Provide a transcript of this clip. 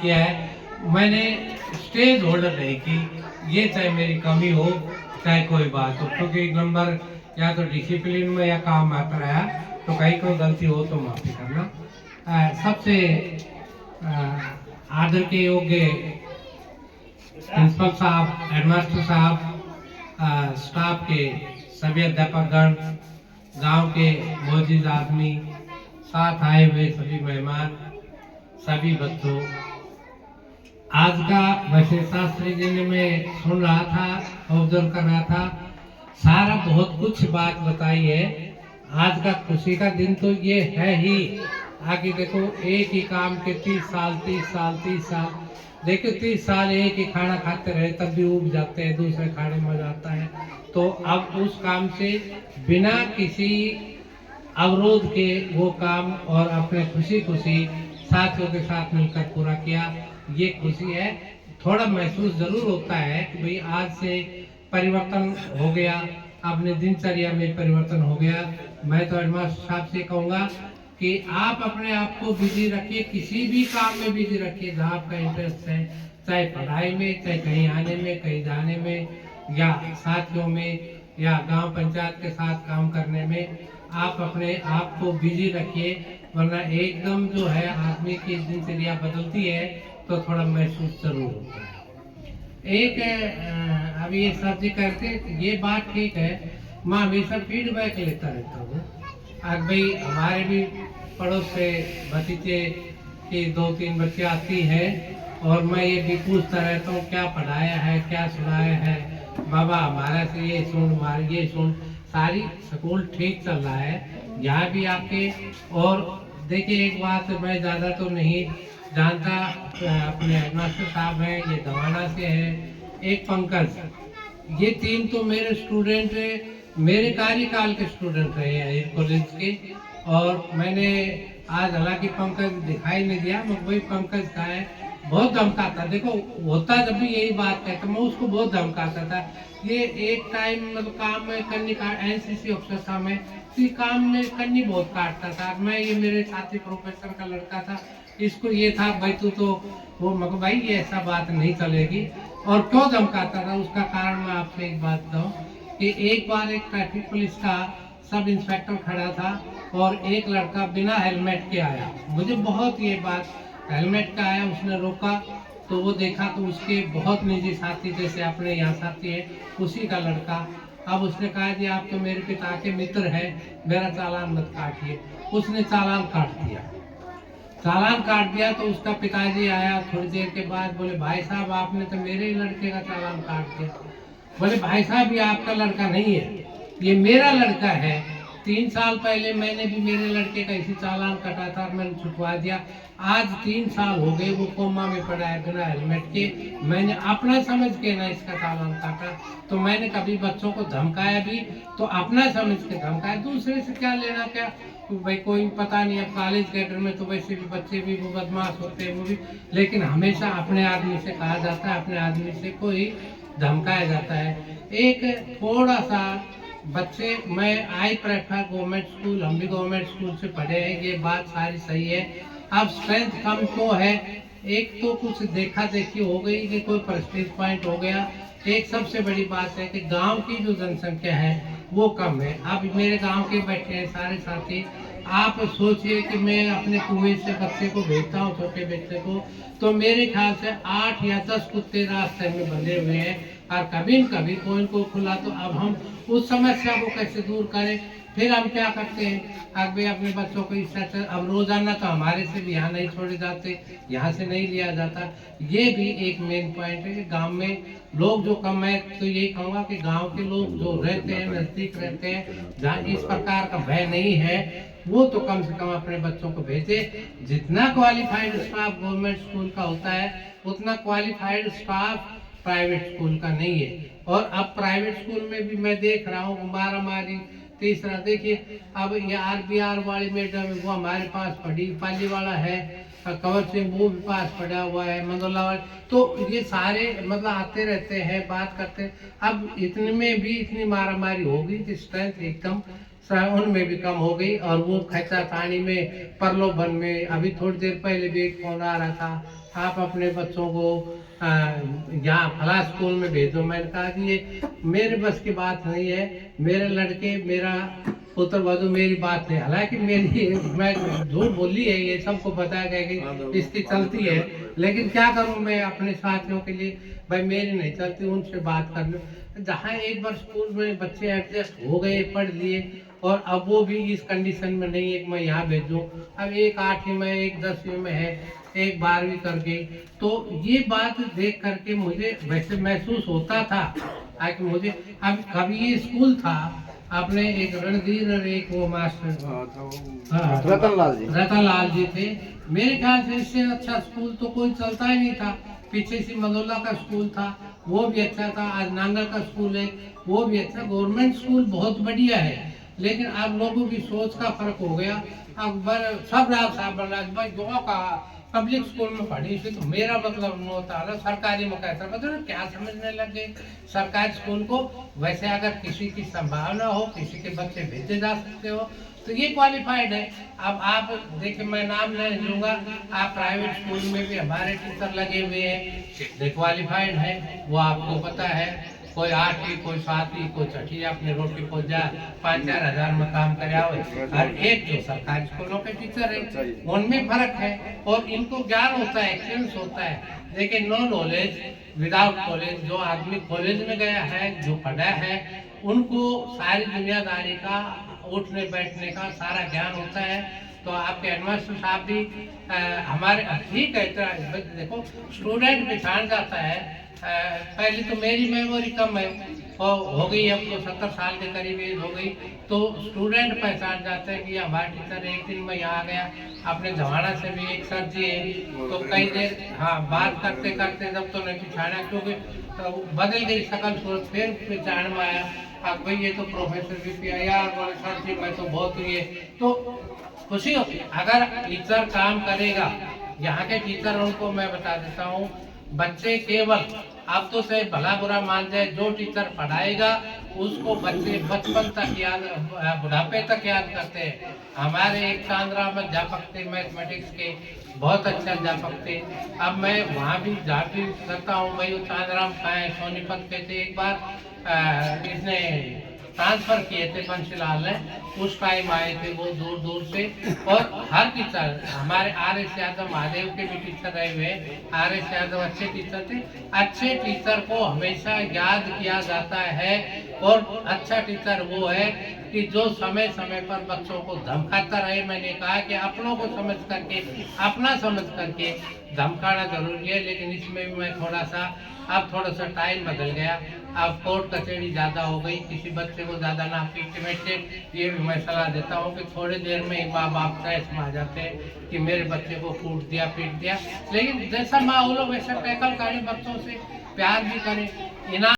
किया है। मैंने स्टेज होल्डर नहीं की, ये चाहे मेरी कमी हो चाहे कोई बात हो, क्योंकि एक नंबर या तो डिसिप्लिन में या काम आता रहा, तो कहीं कोई गलती हो तो माफी करना। सबसे आदर के योग्य प्रिंसिपल साहब, हेडमास्टर साहब, स्टाफ के सभी अध्यापकगण, गांव के मौजूद आदमी, साथ आए हुए सभी मेहमान, सभी बच्चों, आज का वैसे शास्त्री जी ने मैं सुन रहा था, ऑब्जर्व कर रहा था, सारा बहुत कुछ बात बताई है। आज का खुशी का दिन तो ये है ही। आगे देखो, एक ही काम के 30 साल 30 साल 30 साल, देखो 30 साल एक ही खाना खाते रहे, तब भी उब जाते हैं, दूसरे खाने में मजा आता है। तो अब उस काम से बिना किसी अवरोध के वो काम और अपने खुशी खुशी साथियों के साथ मिलकर पूरा किया, ये खुशी है। थोड़ा महसूस जरूर होता है कि भाई आज से परिवर्तन हो गया, अपने दिनचर्या में परिवर्तन हो गया। मैं तो हेडमास्टर साहब से कहूँगा कि आप अपने आप को बिजी रखिए, किसी भी काम में बिजी रखिए जहाँ आपका इंटरेस्ट है, चाहे पढ़ाई में, चाहे कहीं आने में, कहीं जाने में, या साथियों में, या गांव पंचायत के साथ काम करने में। आप अपने आप को बिजी रखिए, वरना एकदम जो है आदमी की दिनचर्या बदलती है तो थोड़ा महसूस जरूर होता है। एक अभी ये सब जी करते, ये बात ठीक है, मैं हमेशा फीडबैक लेता रहता हूँ। आज भाई हमारे भी पड़ोस से भतीजे की 2-3 बच्चे आती हैं और मैं ये भी पूछता रहता हूँ क्या पढ़ाया है, क्या सुनाया है, बाबा हमारा से ये सुन, हमारे ये सुन। सारी स्कूल ठीक चल रहा है यहाँ भी आपके। और देखिए एक बात, मैं ज़्यादा तो नहीं जानता, अपने हेडमास्टर साहब हैं, ये दवाना से हैं, एक पंकज, ये 3 तो मेरे स्टूडेंट, मेरे कार्यकाल के स्टूडेंट रहे हैं कॉलेज के। और मैंने आज हालांकि पंकज दिखाई नहीं दिया, मगर वही पंकज का है, बहुत धमकाता। देखो होता जब भी यही बात है तो मैं उसको बहुत धमकाता था। ये एक टाइम मतलब काम में कन्नी का एनसीसी ऑफिसर था मैं, तो काम में कन्नी बहुत काटता था मैं। ये मेरे साथी प्रोफेसर का लड़का था, इसको ये था भाई तू तो वो, मगर भाई ये ऐसा बात नहीं चलेगी। और क्यों धमकाता था उसका कारण मैं आपसे एक बात बताऊं कि एक बार एक ट्रैफिक पुलिस का सब इंस्पेक्टर खड़ा था और एक लड़का बिना हेलमेट के आया, मुझे बहुत ये बात, हेलमेट का आया, उसने रोका तो वो देखा तो उसके बहुत निजी साथी, जैसे अपने यहाँ साथी है उसी का लड़का। अब उसने कहा कि आप तो मेरे पिता के मित्र हैं, मेरा चालान मत काटिए। उसने चालान काट दिया, चालान काट दिया तो उसका पिताजी आया थोड़ी देर के बाद, बोले भाई साहब आपने तो मेरे ही लड़के का चालान काट दिया। बोले भाई साहब ये आपका लड़का नहीं है, ये मेरा लड़का है। 3 साल पहले मैंने भी मेरे लड़के का इसी चालान कटा था, मैंने छुटवा दिया। आज 3 साल हो गए वो कोमा में पड़ा है बिना हेलमेट के, मैंने अपना समझ के ना इसका चालान काटा। तो मैंने कभी बच्चों को धमकाया भी तो अपना समझ के धमकाया, दूसरे से क्या लेना क्या। तो भाई कोई पता नहीं, अब कॉलेज कैडर में तो वैसे भी बच्चे भी वो बदमाश होते हैं वो भी, लेकिन हमेशा अपने आदमी से कहा जाता है, अपने आदमी से कोई धमकाया जाता है। एक थोड़ा सा बच्चे, मैं आई प्रेफर गवर्नमेंट स्कूल, हम भी गवर्नमेंट स्कूल से पढ़े हैं, ये बात सारी सही है। अब स्ट्रेंथ कम क्यों है, एक तो कुछ देखा देखी हो गई कि कोई प्रेस्टीज पॉइंट हो गया। एक सबसे बड़ी बात है कि गांव की जो जनसंख्या है वो कम है। अब मेरे गांव के बैठे हैं सारे साथी, आप सोचिए कि मैं अपने कुएं से बच्चे को भेजता हूँ, छोटे बच्चे को, तो मेरे ख्याल से 8 या 10 कुत्ते रास्ते में बंधे हुए हैं, और कभी न कभी कोई को खुला। तो अब हम उस समस्या को कैसे दूर करें, फिर हम क्या करते हैं, अगर अपने बच्चों को इस तरह, अब रोजाना तो हमारे से भी यहाँ नहीं छोड़े जाते, यहाँ से नहीं लिया जाता। ये भी एक मेन पॉइंट है कि गांव में लोग जो कम है, तो यही कहूँगा कि गांव के लोग जो रहते हैं, नजदीक रहते हैं, जहाँ इस प्रकार का भय नहीं है, वो तो कम से कम अपने बच्चों को भेजे। जितना क्वालिफाइड स्टाफ गवर्नमेंट स्कूल का होता है, उतना क्वालिफाइड स्टाफ प्राइवेट स्कूल का नहीं है। और अब प्राइवेट स्कूल में भी मैं देख रहा हूँ मारा मारी। तीसरा देखिए, अब ये RBR वाली मैडम है, वो हमारे पास पढ़ी, पाली वाला है कंवर सिंह, वो भी पास पढ़ा हुआ है, मंदोला वाले, तो ये सारे मतलब आते रहते हैं, बात करते हैं। अब इतने में भी इतनी मारा मारी हो गई कि स्ट्रेंथ एकदम उनमें भी कम हो गई। और वो खचातानी में, प्रलोभन में, अभी थोड़ी देर पहले भी एक फोन आ रहा था आप अपने बच्चों को यहाँ फला स्कूल में भेजो। मैंने कहा कि ये मेरे बस की बात नहीं है, मेरे लड़के, मेरा पुत्र वधु मेरी बात नहीं। हालांकि मेरी, मैं झूठ बोली है, ये सबको पता है कि इसकी चलती है, लेकिन क्या करूं मैं अपने साथियों के लिए, भाई मेरी नहीं चलती, उनसे बात कर लो। जहाँ एक बार स्कूल में बच्चे एडजस्ट हो गए, पढ़ लिए, और अब वो भी इस कंडीशन में नहीं है कि मैं यहाँ भेजूँ। अब एक 8वीं में, एक 10वीं में है, एक 12वीं कर गई। तो ये बात देख करके मुझे वैसे महसूस होता था कि मुझे, अब कभी ये स्कूल था, आपने एक रणधीर और एक वो मास्टर, हाँ, रतन लाल जी थे। मेरे ख्याल से इससे अच्छा स्कूल तो कोई चलता ही नहीं था। पीछे से मदोला का स्कूल था, वो भी अच्छा था। आज नांगल का स्कूल है, वो भी अच्छा। गवर्नमेंट स्कूल बहुत बढ़िया है, लेकिन अब लोगों की सोच का फर्क हो गया। अब सब राज साहब बन रहा है, भाई जो का पब्लिक स्कूल में पढ़ी थी, तो मेरा मतलब नहीं होता ना सरकारी में कहता, मतलब क्या समझने लग गए सरकारी स्कूल को। वैसे अगर किसी की संभावना हो, किसी के बच्चे भेजे जा सकते हो, तो ये क्वालिफाइड है। अब आप देखिए, मैं नाम नहीं लूंगा, आप प्राइवेट स्कूल में भी हमारे टीचर लगे हुए हैं, कितने क्वालिफाइड है वो आपको पता है। कोई 8वीं, कोई 7वीं, कोई 6वीं, अपने रोटी को जा 5-4 हजार में काम करे, और एक जो सरकारी स्कूलों के टीचर है, उनमें फर्क है। और इनको ज्ञान होता है, एक्सपीरियंस होता है। लेकिन नो नॉलेज विदाउट कॉलेज, जो आदमी कॉलेज में गया है, जो पढ़ा है, उनको सारी दुनियादारी का, उठने बैठने का सारा ज्ञान होता है। तो आपके हेडमास्टर साहब भी हमारे ठीक है। देखो, स्टूडेंट पहचान जाता है। पहले तो मेरी मेमोरी कम है, और हो गई अब तो 70 साल के करीब एज हो गई, तो स्टूडेंट पहचान जाते हैं कि हमारा टीचर। एक दिन मैं यहाँ आ गया, अपने जमाना से भी एक सर जी है, तो कई देर हाँ बात करते करते जब तो नहीं पहचाना, क्योंकि तो बदल गई शकल सूरत, फिर पहचान में आया। अब भाई ये तो प्रोफेसर भी पिया यार, बोले सर जी मैं तो बहुत हुई है। तो खुशी होती है अगर टीचर काम करेगा। यहाँ के टीचर, उनको मैं बता देता हूँ, बच्चे केवल अब तो से भला बुरा मान जाए, जो टीचर पढ़ाएगा उसको बच्चे बचपन तक याद, बुढ़ापे तक याद करते हैं। हमारे एक चांद्रा में अध्यापक थे मैथमेटिक्स के, बहुत अच्छे अध्यापक थे। अब मैं वहाँ भी जाती करता हूँ, भाई वो चांद्राम खाए सोनीपत के थे। एक बार इसने ट्रांसफर किए थे पंचलाल ने, उस टाइम आए थे वो दूर दूर से। और हर टीचर, हमारे RS यादव महादेव के भी टीचर रहे हुए, RS यादव अच्छे टीचर थे। अच्छे टीचर को हमेशा याद किया जाता है, और अच्छा टीचर वो है कि जो समय समय पर बच्चों को धमकाता रहे। मैंने कहा कि अपनों को समझ करके, अपना समझ करके धमकाना जरूरी है, लेकिन इसमें भी मैं थोड़ा सा, अब थोड़ा सा टाइम बदल गया। अब कोर्ट कचहरी ज़्यादा हो गई, किसी बच्चे को ज़्यादा ना पीटते। ये भी मैं सलाह देता हूँ कि थोड़ी देर में ही माँ बाप तय आ जाते हैं कि मेरे बच्चे को कूट दिया, पीट दिया। लेकिन जैसा माहौल हो वैसा टैकल करें, बच्चों से प्यार भी करें, इनाम